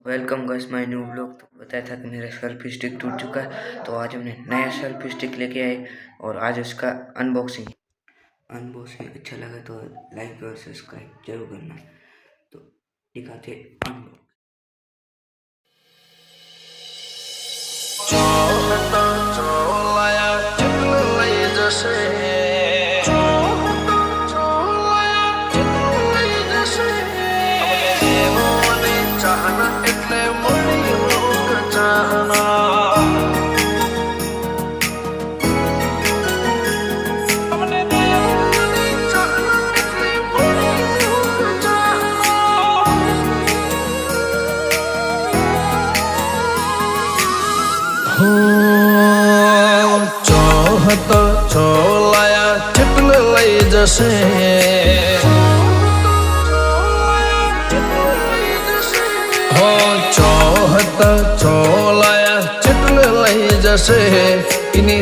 Welcome guys my new blog. तो बताया था कि मेरा सेल्फी स्टिक टूट चुका है, तो आज हमने नया सेल्फी स्टिक लेके आए और आज उसका अनबॉक्सिंग अच्छा लगा तो लाइक और सब्सक्राइब जरूर करना। तो दिखाते अनबॉक्सिंग। चाहत छोलाया चिटल लई जसे हो चाहत छोलाया चिटल लई जसे इनी